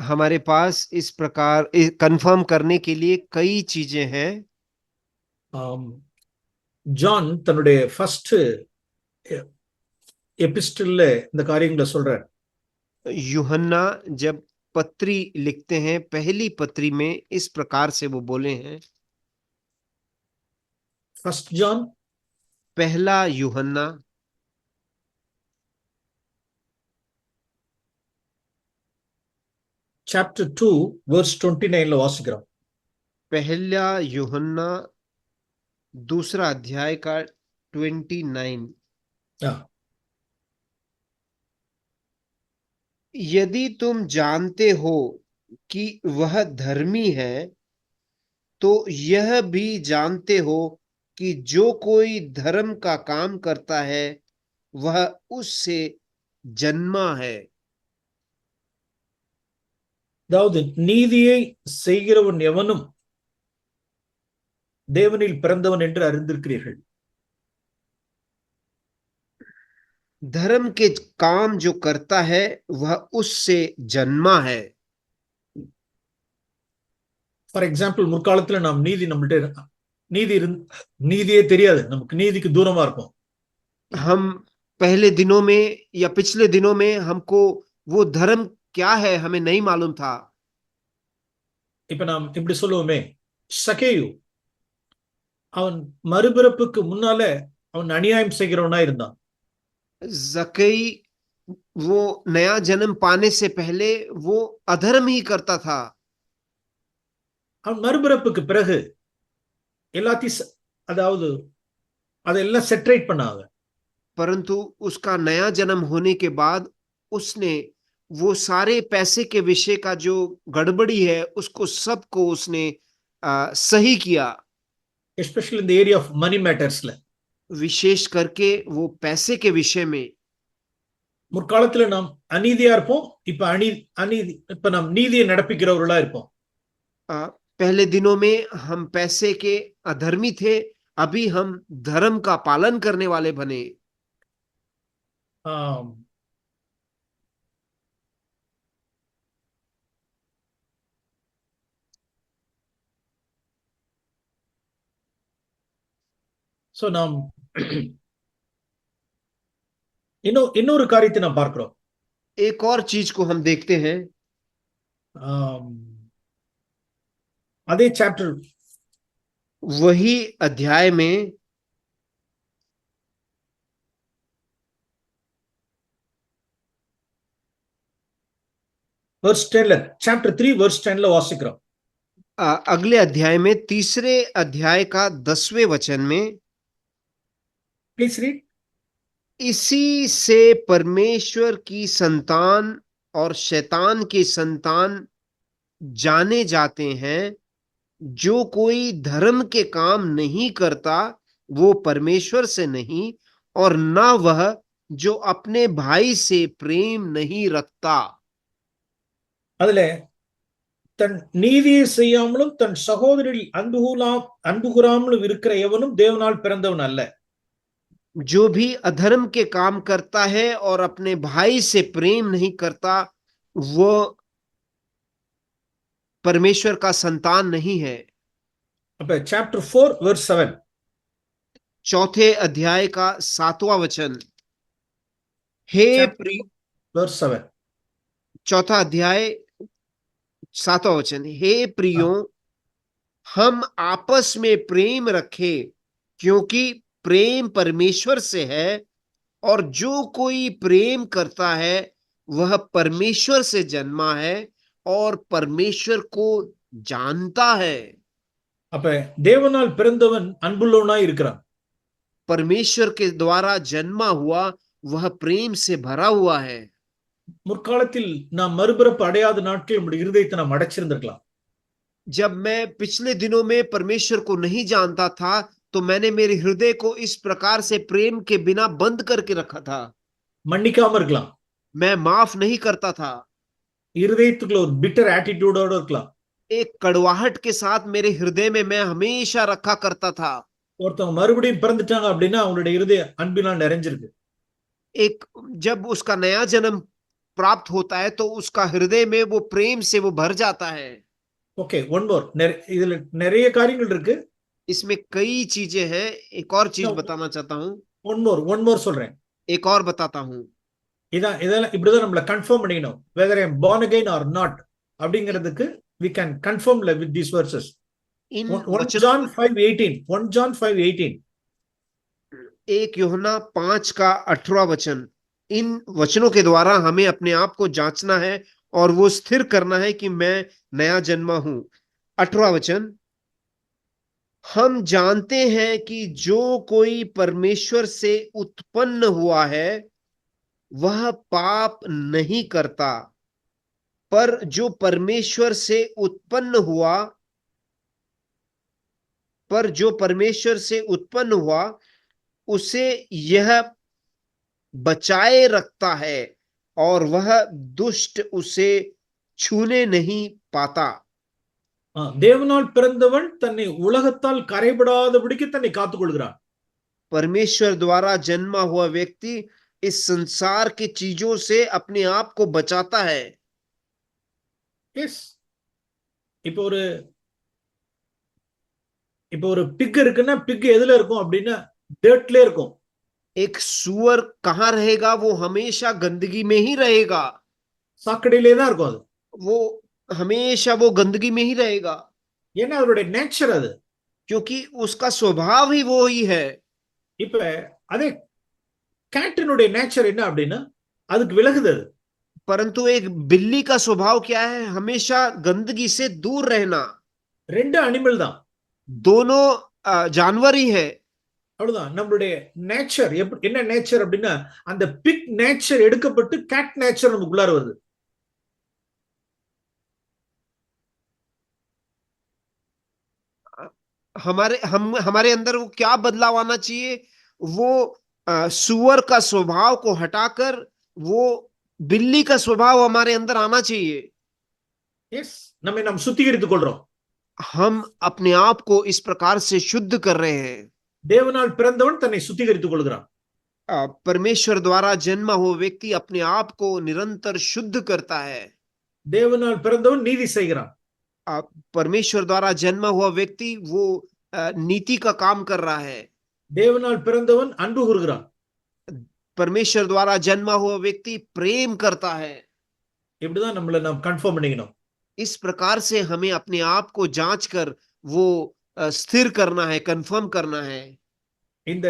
हमारे पास इस प्रकार कंफर्म करने के लिए कई चीजें हैं। ஆம், ஜான் தன்னுடைய ஃபர்ஸ்ட் எபிஸ்டல்ல இந்த காரியங்களை சொல்றார். यूहन्ना जब पत्री लिखते हैं, पहली पत्री में इस प्रकार से वो बोले हैं। ஃபர்ஸ்ட் ஜான் पहला यूहन्ना சாப்டர் 2 verse 29ல வாசிக்கிறோம். पहला यूहन्ना दूसरा अध्याय का 29। ஆ, यदि तुम जानते हो कि वह धर्मी है, तो यह भी जानते हो कि जो कोई धर्म का काम करता है वह उससे जन्मा है। அதாவது நீதியை செய்கிறவன் எவனும் தேவனில் பிறந்தவன் என்று அறிந்திருக்கிறீர்கள். धर्म के काम जो करता है वह उससे जन्मा है। ஃபார் எக்ஸாம்பிள், முற்காலத்துல நாம் நம்மள்ட்ட நீதி நீதியே தெரியாது, நமக்கு நீதிக்கு தூரமா இருப்போம். हम पहले दिनों में या पिछले दिनों में हमको वो धर्म क्या है हमें नहीं मालूम था। இப்ப நாம் இப்படி சொல்லுவோமே, சகேயு அவன் மறுபிறப்புக்கு முன்னால அவன் அநியாயம் செய்கிறவனா இருந்தான். जकई वो नया जन्म पाने से पहले वो अधर्म ही करता था। அவன் மறுபிறப்புக்கு பிறகு எல்லாத்தையும் அதாவது அதெல்லாம் செட்டரேட் பண்ணாங்க. परंतु उसका नया जन्म होने के बाद उसने वो सारे पैसे के विषय का जो गड़बड़ी है उसको सबको उसने सही किया। எஸ்பெஷலி இந்த ஏரியா ஆஃப் மணி மேட்டர்ஸ்ல विशेष करके वो पैसे के विषय में। முற்காலத்துல நாம் அநீதியா இருப்போம், இப்ப அநீதி இப்ப நாம் நீதியை நடப்பிக்கிறவர்களா இருப்போம். पहले दिनों में हम पैसे के अधर्मी थे, अभी हम धर्म का पालन करने वाले बने। ஆம். சோ நாம் இன்னொரு காரியத்தை நாம் பார்க்கிறோம். एक और चीज को हम देखते हैं। ஆம். அதே சாப்டர் वही अध्याय में verse 10 chapter 3 verse 10 வாசிக்கிறோம். अगले अध्याय में तीसरे अध्याय का 10वें वचन में प्लीज रीड. इसी से परमेश्वर की संतान और शैतान के संतान जाने जाते हैं। जो कोई धर्म के काम नहीं करता वो परमेश्वर से नहीं, और न वह जो अपने भाई से प्रेम नहीं रखता। அதுல தன் நீதியை செய்யாமலும் தன் சகோதரில் அன்பு கூறாமலும் இருக்கிற எவனும் தேவனால் பிறந்தவன் அல்ல. जो भी अधर्म के काम करता है और अपने भाई से प्रेम नहीं करता वो परमेश्वर का संतान नहीं है। அப்ப chapter 4 verse 7 चौथे अध्याय का 7वां वचन। हे प्रिय, verse 7 चौथा अध्याय 7वां वचन। हे प्रियो, हम आपस में प्रेम रखें, क्योंकि प्रेम परमेश्वर से है, और जो कोई प्रेम करता है वह परमेश्वर से जन्मा है और परमेश्वर को जानता है। அப்ப தேவனால் பிறந்தவன் அன்புள்ளவனாய் இருக்கிறான். परमेश्वर के द्वारा जन्मा हुआ वह प्रेम से भरा हुआ है। முற்காலத்தில் நாம் மறுபிறப்பு அடையாத நாட்கள் நம்முடைய இருதயத்தை நாம் அடைச்சிருந்திருக்கலாம். जब मैं पिछले दिनों में परमेश्वर को नहीं जानता था तो मैंने मेरे हृदय को इस प्रकार से प्रेम के बिना बंद करके रखा था। மன்னிக்காம இருக்கலாம். मैं माफ नहीं करता था। இருதயத்துக்குள்ள ஒரு பிட்டர் ஆட்டிடியூடோட இருக்கலாம். एक कड़वाहट के साथ मेरे हृदय में मैं हमेशा रखा करता था। ஒருத்தவங்க மறுபடியும் பிறந்துட்டாங்க அப்படின்னா அவங்களுடைய இருதயம் அன்பினால் நிறைஞ்சிருக்கு. एक जब उसका नया जन्म प्राप्त होता है तो उसका हृदय में वो प्रेम से वो भर जाता है। Okay, one more. இதுல நிறைய காரியங்கள் இருக்கு. इसमें कई चीजें हैं। एक और चीज நான் बताना चाहता हूँ। ஒன் மோர் சொல்றேன். एक और बताता हूँ। இதான் இதெல்லாம் இப்படிதான் நம்மள கன்ஃபார்ம் பண்ணிக்கணும், whether I am born again or not அப்படிங்கிறதுக்கு we can confirm with these verses. इन 1 वचनों John 5:18, 1 John 5:18. 1 यूहन्ना 5 का 18वां वचन, इन वचनों के द्वारा हमें अपने आप को जांचना है और वो स्थिर करना है कि मैं नया जन्मा हूं। 18वां वचन, हम जानते हैं कि जो कोई परमेश्वर से उत्पन्न हुआ है वह पाप नहीं करता, पर जो परमेश्वर से उत्पन्न हुआ पर जो परमेश्वर से उत्पन्न हुआ उसे यह बचाए रखता है और वह दुष्ट उसे छूने नहीं पाता। தேவனால் பிறந்தவன் தன்னை உலகத்தால் கரைபடாதபடிக்கு தன்னை காத்துக் கொள்கிறான். परमेश्वर द्वारा जन्मा हुआ व्यक्ति इस संसार की चीजों से अपने आप को बचाता है। எஸ். இப்போ ஒரு இப்போ ஒரு பிக் இருக்குன்னா பிக் எதுல இருக்கும் அப்படின்னா டர்ட்ல இருக்கும். एक सुअर कहाँ रहेगा? वो हमेशा गंदगी में ही रहेगा। சாக்கடையிலே தான் இருக்கும் அது. वो हमेशा वो गंदगी में ही रहेगा, ஏன்னா அவருடைய நேச்சர் அது. क्योंकि उसका स्वभाव ही वो ही है। இப்ப அதே கேட்டினுடைய நேச்சர் என்ன அப்படின்னா அதுக்கு விலகுது அது. परंतु एक बिल्ली का स्वभाव क्या है? हमेशा गंदगी से दूर रहना। ரெண்டு அனிமல் தான். दोनों जानवर ही है। அவ்வளவுதான். நம்மளுடைய நேச்சர் என்ன நேச்சர் அப்படின்னா அந்த பிக் நேச்சர் எடுக்கப்பட்டு கேட் நேச்சர் நமக்குள்ளார வருது. हमारे अंदर वो क्या बदलाव आना चाहिए? वो सुअर का स्वभाव को हटाकर वो बिल्ली का स्वभाव हमारे अंदर आना चाहिए। எஸ், நம்மை நாம் சுத்திகரித்துக் கொள்றோம். हम अपने आप को इस प्रकार से शुद्ध कर रहे हैं। தேவனால் பிறந்தவன் தன்னை சுத்திகரித்துக் கொள்கிறான். परमेश्वर द्वारा जन्मा हुआ व्यक्ति अपने आप को निरंतर शुद्ध करता है। தேவனால் பிறந்தவன் நீதி செய்கிறான். परमेश्वर द्वारा जन्मा हुआ व्यक्ति वो नीति का काम कर रहा है। தேவனால் பிறந்தவன் அன்பு கூறுகிறான். परमेश्वर द्वारा जन्मा हुआ व्यक्ति प्रेम करता है। இப்படிதான் நம்மள நாம் கன்ஃபார்ம் பண்ணிக்கணும். इस प्रकार से हमें अपने आप को जांच कर वो स्थिर करना है, कंफर्म करना है। இந்த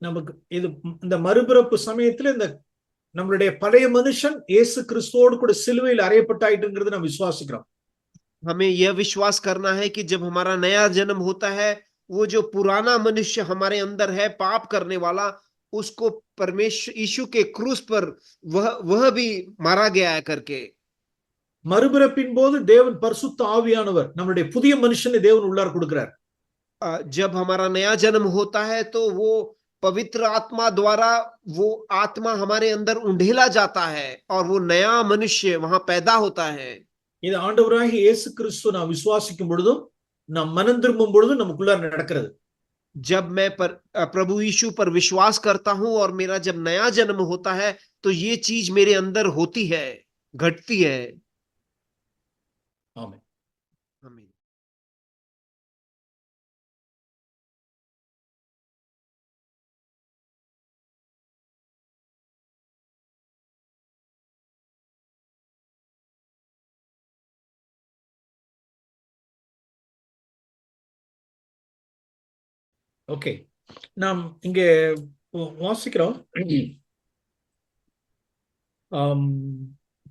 நமக்கு இது இந்த மறுபிறப்பு சமயத்துல இந்த நம்மளுடைய பழைய மனுஷன் இயேசு கிறிஸ்துவோடு கூட சிலுவையில் அறையப்பட்டாயிட்டுங்கிறது நாம் விசுவாசிக்கிறோம். हमें यह विश्वास करना है कि जब हमारा नया जन्म होता है, वो जो पुराना मनुष्य हमारे अंदर है पाप करने वाला, उसको परमेश्वर यीशु के क्रूस पर वह भी मारा गया है करके। மறுபிறப்பின் போது தேவன் பரிசுத்த ஆவியானவர் நம்மளுடைய புதிய மனுஷனை தேவன் உள்ளார் கொடுக்கிறார். जब हमारा नया जन्म होता है तो वो पवित्र आत्मा द्वारा वो आत्मा हमारे अंदर उंडेला जाता है और वो नया मनुष्य वहां पैदा होता है। இது ஆண்டவராகிய இயேசு கிறிஸ்து நாம் விசுவாசிக்கும் பொழுதும் நாம் மனம் திரும்பும் பொழுதும் நமக்குள்ளார நடக்கிறது. जब मैं प्रभु यीशु पर विश्वास करता हूं और मेरा जब नया जन्म होता है तो ये चीज मेरे अंदर होती है, घटती है। ஆமென். आमीन। ஓகே, நாம் இங்கே வாசிக்கிறோம்.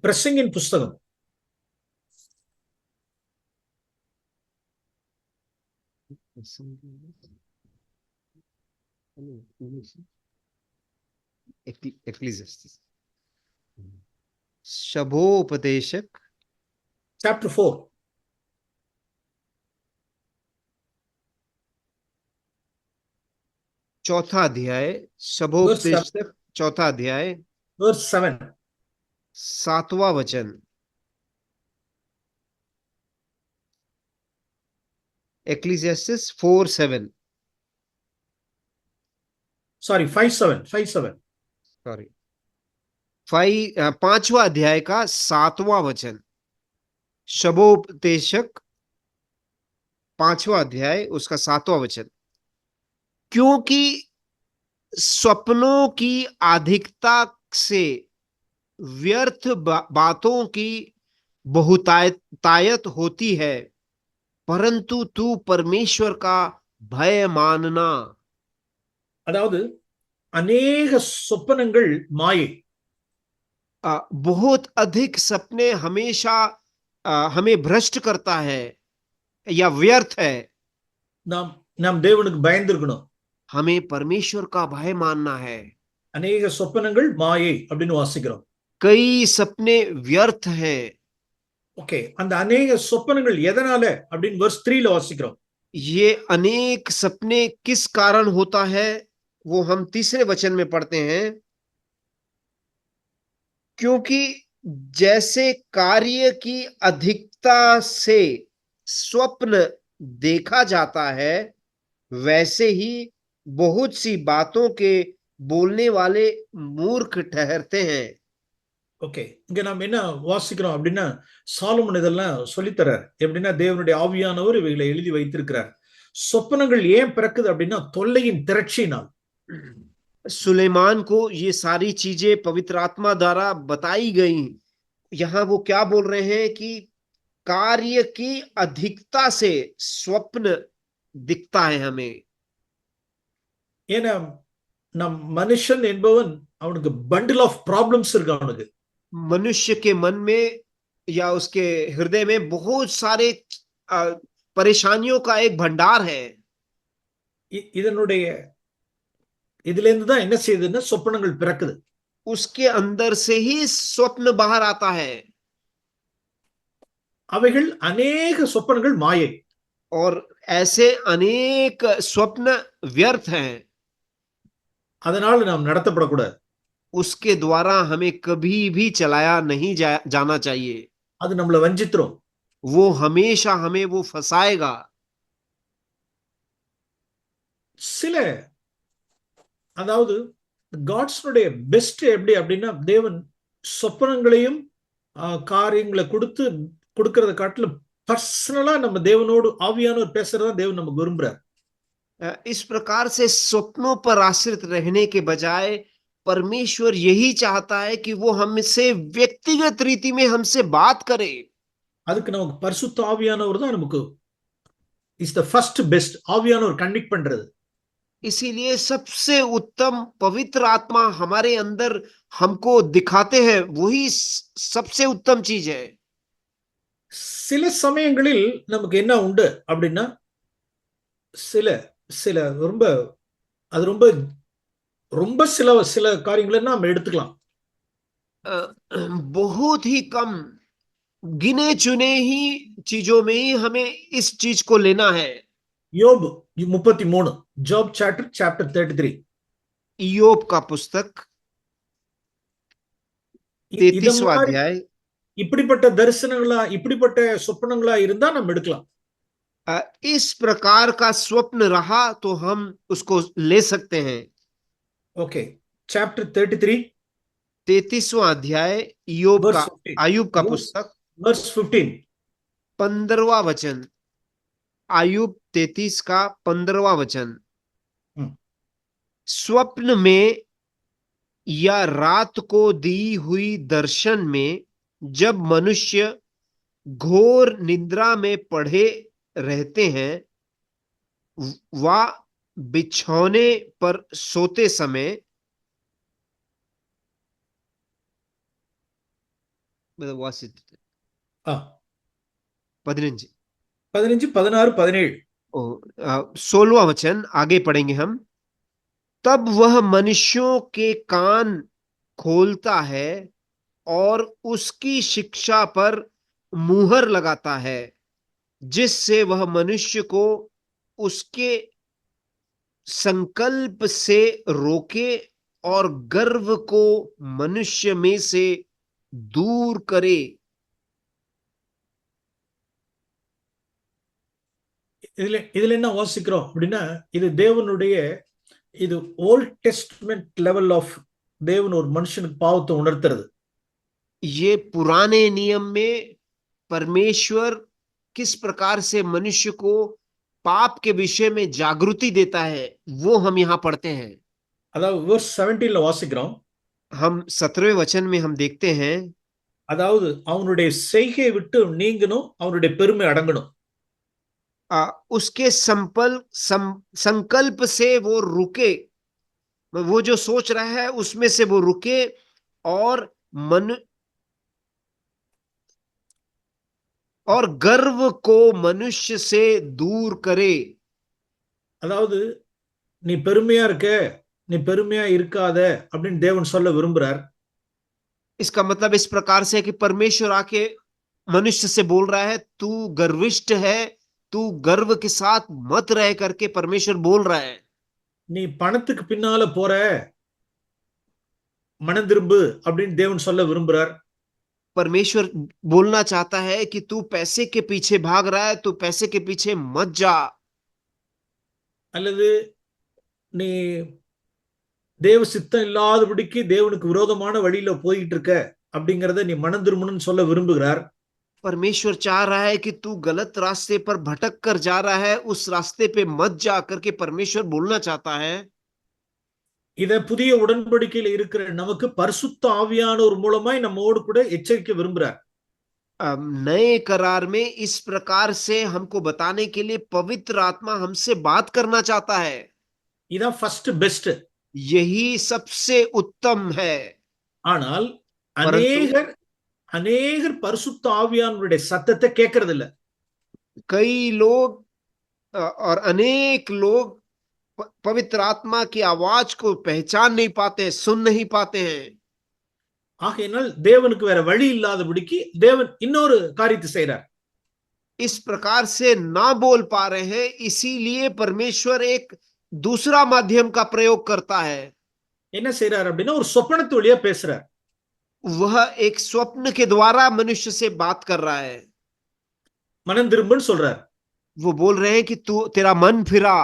பிரசங்கின் புஸ்தகம் शभोपदेशक சாப்டர் 4. चौथा अध्याय, शभोपदेशक चौथा अध्याय verse 7. 7वां वचन। Ecclesiastes 4:7। Sorry, 5:7. सॉरी, 5वां अध्याय का 7वां वचन, शबोपदेशक 5वां अध्याय उसका 7वां वचन। क्योंकि स्वप्नों की अधिकता से व्यर्थ बातों की बहुतायत होती है, परंतु तू परमेश्वर का भय मानना। அதாவது அநேக சொப்பனங்கள் மாயை. बहुत अधिक सपने हमेशा हमें भ्रष्ट करता है या व्यर्थ है। நாம் நாம் தேவனுக்கு பயந்திருக்கணும். हमें परमेश्वर का भय मानना है। அநேக சொப்பனங்கள் மாயை அப்படின்னு வாசிக்கிறோம். कई सपने व्यर्थ हैं। ஓகே, அந்த அநேக சொப்பனங்கள் எதனால அப்படின்னு verse 3ல வாசிக்கிறோம். ये अनेक सपने किस कारण होता है, वो हम तीसरे वचन में पढ़ते हैं। क्योंकि जैसे कार्य की अधिकता से स्वप्न देखा जाता है, वैसे ही बहुत सी बातों के बोलने वाले मूर्ख ठहरते हैं। ஓகே, இங்க நாம் என்ன வாசிக்கிறோம் அப்படின்னா, சாலமோன் இதெல்லாம் சொல்லித்தரார். எப்படின்னா தேவனுடைய ஆவியானவர் இவைகளை எழுதி வைத்திருக்கிறார். சொப்பனங்கள் ஏன் பிறக்குது அப்படின்னா தொல்லையின் திரட்சியினால். सुलेमान को ये सारी चीजें पवित्र आत्मा द्वारा बताई गई। यहाँ वो क्या बोल रहे हैं कि कार्य की अधिकता से स्वप्न दिखता है हमें। ஏன்னா நம் மனுஷன் என்பவன் அவனுக்கு பண்டில் ஆஃப் ப்ராப்ளம்ஸ் இருக்கு அவனுக்கு. मनुष्य के मन में या उसके हृदय में बहुत सारे परेशानियों का एक भंडार है। இதனுடைய இதுல இருந்து தான் என்ன செய்யுதுன்னா சொப்பனங்கள் பிறக்குது. उसके अंदर से ही स्वप्न बाहर आता है। அவைகள் அநேக சொப்பனங்கள் மாயை. और ऐसे अनेक स्वप्न व्यर्थ हैं। அதனால நாம் நடத்தப்படக்கூடாது. उसके द्वारा हमें कभी भी चलाया नहीं जाना चाहिए। அது நம்மளை வஞ்சித்துரும். वो हमेशा हमें वो फंसाएगा। சில அதாவது காட்ஸ்னுடைய பெஸ்ட் எப்படி அப்படின்னா தேவன் சொப்பனங்களையும் காரியங்களை கொடுக்கறத காட்டிலும் பர்சனலா நம்ம தேவனோடு ஆவியானவர் பேசுறதா தேவன் நமக்கு விரும்புறார். इस प्रकार से स्वप्नों पर आश्रित रहने के बजाय परमेश्वर यही चाहता है कि वो हमसे व्यक्तिगत रीति में हमसे बात करे। அதுக்கு நமக்கு பரிசுத்த ஆவியானவர் தான் நமக்கு இஸ் த ஃபர்ஸ்ட் பெஸ்ட். ஆவியானவர் கனெக்ட் பண்றது. इसीलिए सबसे उत्तम पवित्र आत्मा हमारे अंदर हमको दिखाते हैं, वही सबसे उत्तम चीज है। சில சமயங்களில் நமக்கு என்ன உண்டு அப்படின்னா சில சில ரொம்ப அது ரொம்ப ரொம்ப சில சில காரியங்களை நாம் எடுத்துக்கலாம். बहुत ही कम गिने चुने ही चीजों में ही हमें इस चीज को लेना है। யோப் 33, ஜாப் சாப்டர் 33. யோब का पुस्तक 33वां अध्याय। இப்படிப்பட்ட தரிசனங்களா இப்படிப்பட்ட சொப்பனங்களா இருந்தா நம்ம எடுக்கலாம். इस प्रकार का स्वप्न रहा तो हम उसको ले सकते हैं। ओके, चैप्टर 33, 33वां अध्याय योग का, आयुब का पुस्तक, वर्स 15, 15वां वचन। आयुब 33 का 15वां वचन। स्वप्न में या रात को दी हुई दर्शन में जब मनुष्य घोर निद्रा में पड़े रहते हैं, वा बिछौने पर सोते समय 15, 16, 17. 16वां वचन आगे पढ़ेंगे हम। तब वह मनुष्यों के कान खोलता है और उसकी शिक्षा पर मुहर लगाता है, जिससे वह मनुष्य को उसके संकल्प से रोके और गर्व को मनुष्य में से दूर करे। இதுல என்ன வாசிக்கிறோம் அப்படின்னா இது தேவனுடைய இது ஓல்ட் டெஸ்ட்மென்ட் லெவல் ஆஃப் தேவன் ஒரு மனுஷனுக்கு பாவத்தை உணர்த்துறது. ये पुराने नियम में परमेश्वर किस प्रकार से मनुष्य को पाप के विषय में जागृति देता है, वो हम यहां पढ़ते हैं। அதாவது verse 17ல வாசிக்கிறோம். हम 17वें वचन में हम देखते हैं, அதாவது அவனுடைய செய்கையை விட்டு நீங்கணும், அவனுடைய பெருமை அடங்கணும். उसके संकल्प से वो रुके, वो जो सोच रहा है उसमें से वो रुके और मन और गर्व को मनुष्य से दूर करे। அதாவது நீ பெருமையா இருக்க, நீ பெருமையா இருக்காத அப்படின்னு தேவன் சொல்ல விரும்புறார். इसका मतलब इस प्रकार से कि परमेश्वर आके मनुष्य से बोल रहा है, तू गर्विष्ठ है, तू गर्व के साथ मत रह करके परमेश्वर बोल रहा है। நீ பணத்துக்கு பின்னால போற, மனம் திரும்பு அப்படின்னு தேவன் சொல்ல விரும்புறார். परमेश्वर बोलना चाहता है कि तू पैसे के पीछे भाग रहा है, तू पैसे के पीछे मत जा। அல்லது நீ தேவ சித்தம் இல்லாதபடிக்கு தேவனுக்கு விரோதமான வழியில போயிட்டு இருக்க அப்படிங்கறத நீ மனம் திரும்பணும்னு சொல்ல விரும்புகிறார். परमेश्वर चाह रहा है कि तू गलत रास्ते पर भटक कर जा रहा है, उस रास्ते पे मत जा करके परमेश्वर बोलना चाहता है। இத புதிய உடன்படிக்கையில இருக்கிற நமக்கு பரிசுத்த ஆவியானவர் மூலமாய் நம்மோடு கூட எச்சரிக்க விரும்புறார். नए करार में इस प्रकार से हमको बताने के लिए पवित्र आत्मा हमसे बात करना चाहता है। இதான் ஃபர்ஸ்ட் பெஸ்ட். यही सबसे उत्तम है। ஆனால் परंतु அநேகர் அநேகர் பரிசுத்த ஆவியானவருடைய சத்தத்தை கேட்கறது இல்ல. कई लोग और अनेक लोग पवित्र आत्मा की आवाज को पहचान नहीं पाते हैं, सुन नहीं पाते हैं। ஆகையினால் தேவனுக்கு வேற வழி இல்லாதபடிக்கு தேவன் இன்னொரு காரியத்தை செய்றார். इस प्रकार से ना बोल पा रहे हैं, इसीलिए परमेश्वर एक दूसरा माध्यम का प्रयोग करता है। என்ன செய்றார் அப்படின்னா ஒரு சொப்பனத்து வழியா பேசுறார். वह एक स्वप्न के द्वारा मनुष्य से बात कर रहा है। மனம் திரும்புன்னு சொல்றார். वो बोल रहे हैं कि तू तेरा मन फिरा,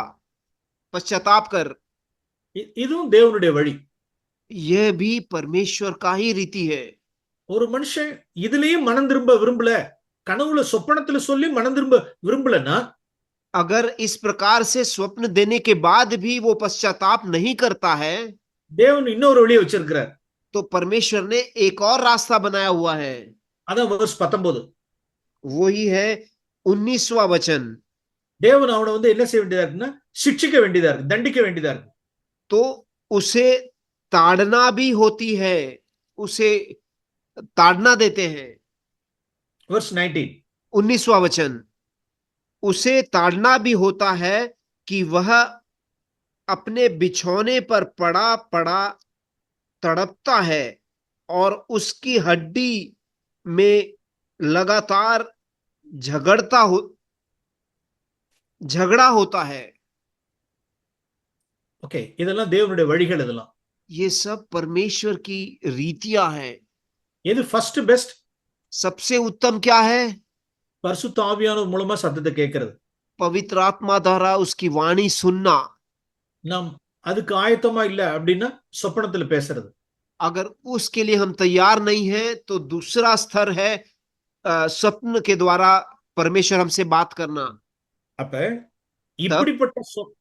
पश्चाताप कर। இதுவும் தேவனுடைய வழி. यह भी परमेश्वर का ही रीति है। ஒரு மனுஷன் இதுலயும் மனம் திரும்ப விரும்பல, கனவுல சொப்பனத்துல சொல்லி மனம் திரும்ப விரும்பலன்னா, अगर इस प्रकार से स्वप्न देने के बाद भी वो पश्चाताप नहीं करता है, தேவன் இன்னொரு வழியை வச்சிருக்கிறார். तो परमेश्वर ने एक और रास्ता बनाया हुआ है। அதான் verse 19. वही है 19वां वचन। தேவன் அவனை வந்து என்ன செய்ய வேண்டியதா இருக்குன்னா சிக்ஷிக்க வேண்டியதா இருக்கு, தண்டிக்க வேண்டியதா இருக்கு. तो उसे ताड़ना भी होती है, उसे ताड़ना देते हैं। verse 19. 19वां वचन, उसे ताड़ना भी होता है कि वह अपने बिछौने पर पड़ा पड़ा तड़पता है और उसकी हड्डी में लगातार झगड़ा होता है। ஓகே, இதெல்லாம் தேவனுடைய வழிகள். இதெல்லாம் ये सब परमेश्वर की रीतियां हैं। எது ஃபர்ஸ்ட் பெஸ்ட்? सबसे उत्तम क्या है? பரிசுத்த ஆவியானவர் மூலமா சத்தத்தை கேட்கிறது. पवित्र आत्मा द्वारा उसकी वाणी सुनना। நாம் அதுக்கு ஆயத்தமா இல்ல அப்படின்னா சொப்பனத்துல பேசுறது. अगर उसके लिए हम तैयार नहीं हैं तो दूसरा स्तर है स्वप्न के द्वारा परमेश्वर हमसे बात करना। அப்ப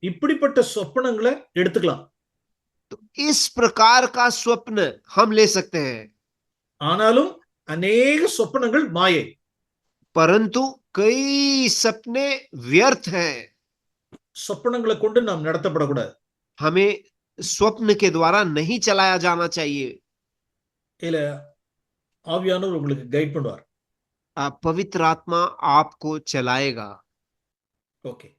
இப்படிப்பட்ட சொப்பனங்களை எடுத்துக்கலாம். तो इस प्रकार का स्वप्न हम ले सकते हैं। ஆனாலும் अनेक சொப்பனங்கள் மாயை. परंतु कई सपने व्यर्थ हैं। சொப்பனங்களை கொண்டு நாம் நடத்தப்படக்கூடாது. हमें स्वप्न के द्वारा नहीं चलाया जाना चाहिए। இல்ல ஆவியானவர் உங்களுக்கு கைட் பண்ணுவார். पवित्र आत्मा आपको चलाएगा। ஓகே.